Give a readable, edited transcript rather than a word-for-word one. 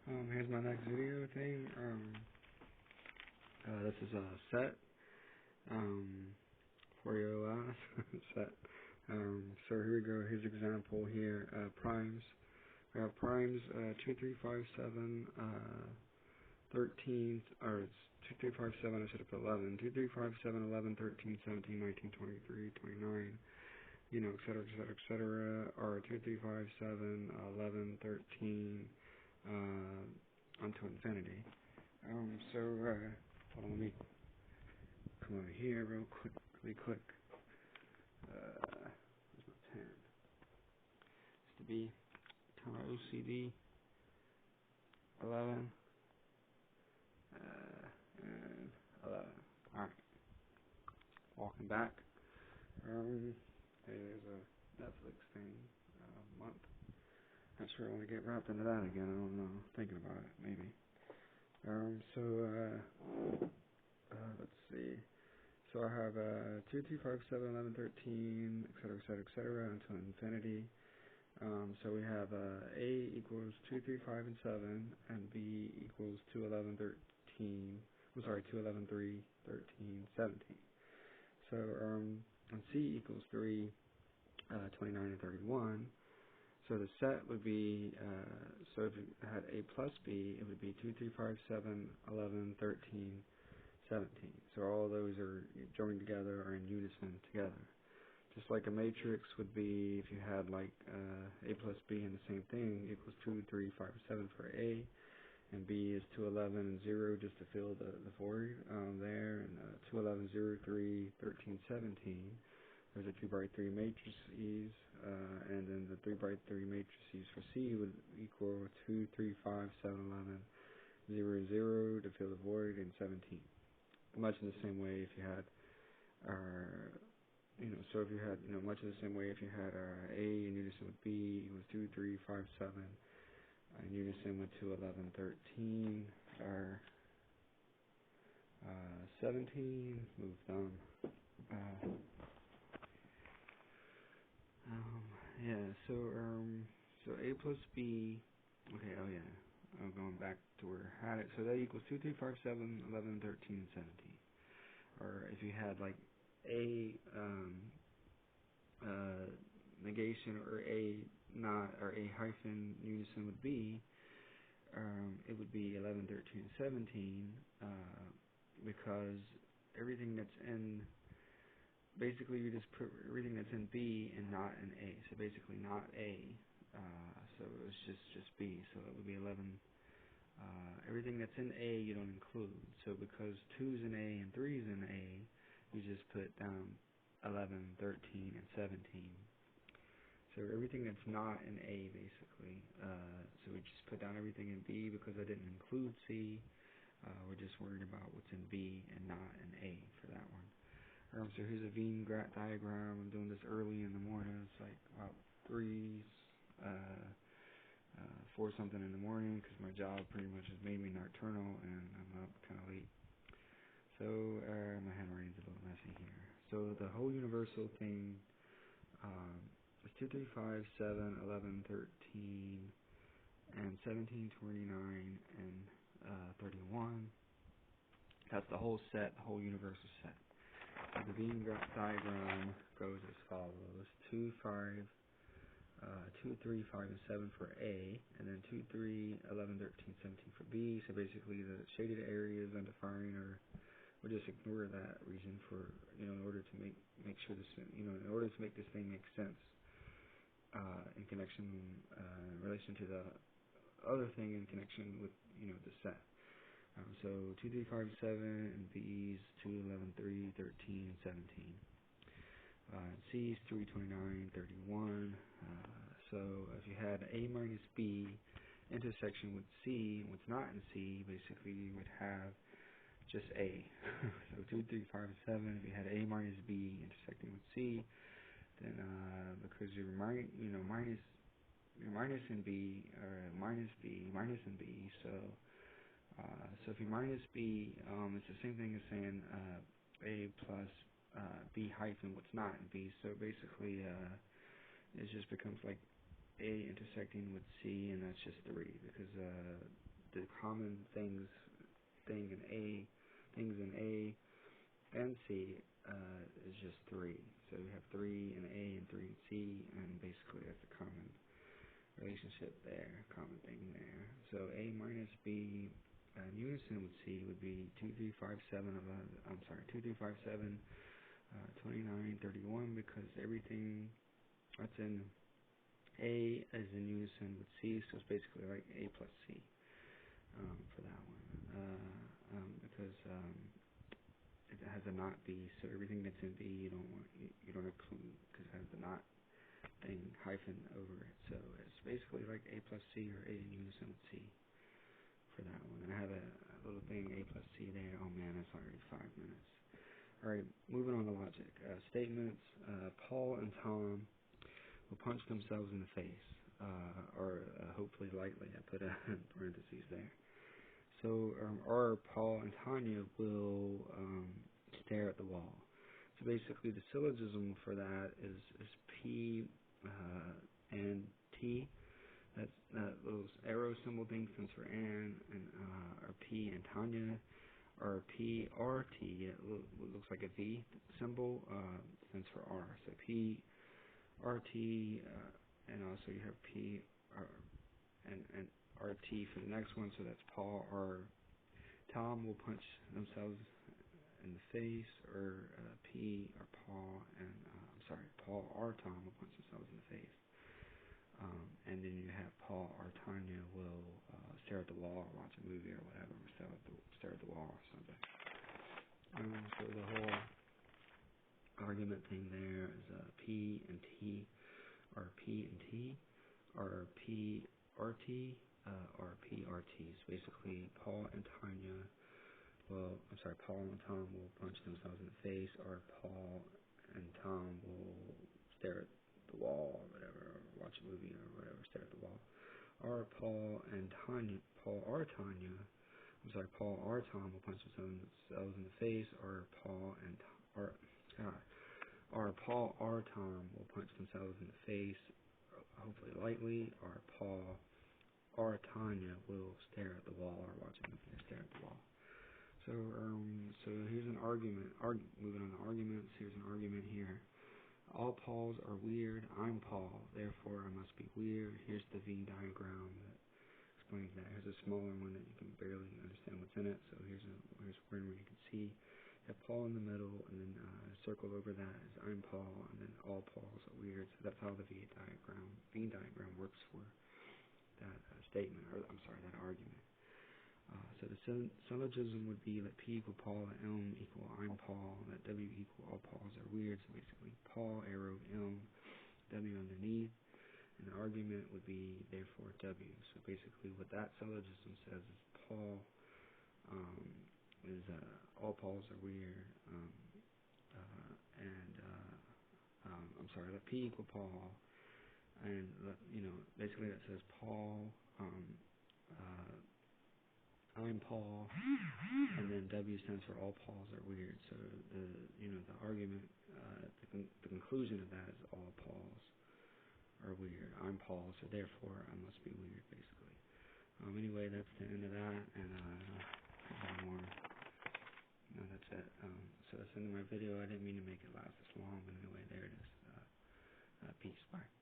Here's my next video thing. This is a set, for your last set. So here we go. Here's example here. Primes. We have primes. 2, 3, 5, 7, 13. Or it's 2, 3, 5, 7. I should have put 11. 2, 3, 5, 7, 11, 13, 17, 19, 23, 29. You know, etc., etc., etc. Or 2, 3, 5, 7, 11, 13. Unto infinity. Hold on, let me come over here real quick, really quick. Where's my pen? It's to be kind of OCD. 11, and 11. Alright, walking back. Hey, there's a Netflix thing, month. Not sure I want to get wrapped into that again. I don't know. Thinking about it, maybe. Let's see. So I have 2, 3, 5, 7, 11, 13, etc., etc., etc., until infinity. So we have A equals 2, 3, 5, and 7, and B equals 2, 11, 13. I'm sorry, 2, 11, 3, 13, 17. So and C equals 3, 29, and 31. So the set would be, so if it had A plus B, it would be 2, 3, 5, 7, 11, 13, 17. So all those are joined together or in unison together. Just like a matrix would be if you had like A plus B and the same thing equals 2, 3, 5, 7 for A, and B is 2, 11, and 0 just to fill the void there, and 2, 11, 0, 3, 13, 17. There's a 2 by 3 matrices, and then the 3 by 3 matrices for C would equal 2, 3, 5, 7, 11, 0, 0 to fill the void, and 17. Much in the same way if you had, so if you had, much in the same way if you had A in unison with B equals 2, 3, 5, 7, in unison with 2, 11, 13, or 17, move them. Yeah, so A plus B, okay, oh yeah, I'm going back to where I had it. So that equals 2, 3, 5, 7, 11, 13, and 17. Or if you had like A negation or A not, or A hyphen unison with B, it would be 11, 13, and 17, because everything that's in, basically you just put everything that's in B and not in A. So basically not A, so it's just B. So it would be 11. Everything that's in A you don't include. So because 2's in A and 3's in A, you just put down 11, 13, and 17. So everything that's not in A basically. So we just put down everything in B because I didn't include C. We're just worried about what's in B and not in A for that one. So here's a Venn diagram. I'm doing this early in the morning. It's like about 4 something in the morning because my job pretty much has made me nocturnal and I'm up kind of late. So my handwriting's a little messy here. So the whole universal thing is 2, 3, 5, 7, 11, 13, and 17, 29, and 31. That's the whole set, the whole universal set. The Venn diagram goes as follows: 2, 5, 2, 3, 5, and 7 for A, and then 2, 3, 11, 13, 17 for B. So basically the shaded areas undefined, or we'll just ignore that region for, in order to make sure this, in order to make this thing make sense, in connection, in relation to the other thing in connection with, the set. So 2, 3, 5, 7, and B's 2, 11, 3, 13, and 17. C's 3, 29, 31. So if you had A minus B intersection with C, what's not in C, basically you would have just A. So 2, 3, 5, 7. If you had A minus B intersecting with C, then because you're minus in B, or minus B, minus in B, so if you minus B, it's the same thing as saying A plus B hyphen what's not in B. So basically, it just becomes like A intersecting with C, and that's just 3, because the common things thing in A and C is just 3. So we have 3 in A and 3 in C, and basically that's a common relationship there, common thing there. So A minus B in unison with C would be 2, 3, 5, 7 2, 3, 5, 7, 29, 31, because everything that's in A is in unison with C, so it's basically like A plus C for that one. Because it has a not B, so everything that's in B you don't include because it has the not thing hyphen over it. So it's basically like A plus C or A in unison with C for that one. And I have a little thing A plus C there. Oh man, that's already 5 minutes. Alright, moving on to logic. Statements. Paul and Tom will punch themselves in the face. Or hopefully lightly. I put a parentheses there. So, or Paul and Tanya will stare at the wall. So basically the syllogism for that is P and T. That's that little arrow symbol thing stands for and or P and Tanya, or P R T. It looks like a V symbol, stands for R. So P R T, and also you have P R and R T for the next one. So that's Paul or Tom will punch themselves in the face, or P or Paul and Paul or Tom will punch themselves in the face. And then you have Paul or Tanya will stare at the wall, or watch a movie or whatever, or stare at the wall or something. So the whole argument thing there is P and T, or P and T, or P R T, or P R T. So basically, Paul and Tom will punch themselves in the face, or Paul and Tom will stare at the wall or whatever, or watch a movie or whatever, stare at the wall. Or Paul or Tom will punch themselves in the face, or Paul or Tom will punch themselves in the face, hopefully lightly, or Paul or Tanya will stare at the wall, or watch a movie or stare at the wall. So here's an argument. Moving on to arguments. Here's an argument here. All Pauls are weird. I'm Paul, therefore I must be weird. Here's the Venn diagram that explains that. Here's a smaller one that you can barely understand what's in it. So here's one where you can see you have Paul in the middle, and then circle over that is I'm Paul, and then all Pauls are weird. So that's how the Venn diagram works for that statement, or that argument. So the syllogism would be that P equal Paul, that M equal I'm Paul, that W equal all Pauls are weird. So basically Paul, arrow, M, W underneath, and the argument would be therefore W. So basically what that syllogism says is Paul is all Pauls are weird, let P equal Paul, and basically that says Paul, I'm Paul, and then W stands for all Pauls are weird. So the argument, the conclusion of that is all Pauls are weird. I'm Paul, so therefore I must be weird, basically. Anyway, that's the end of that, and more. No, that's it. So that's the end of my video. I didn't mean to make it last this long, but anyway, there it is. Peace. Bye.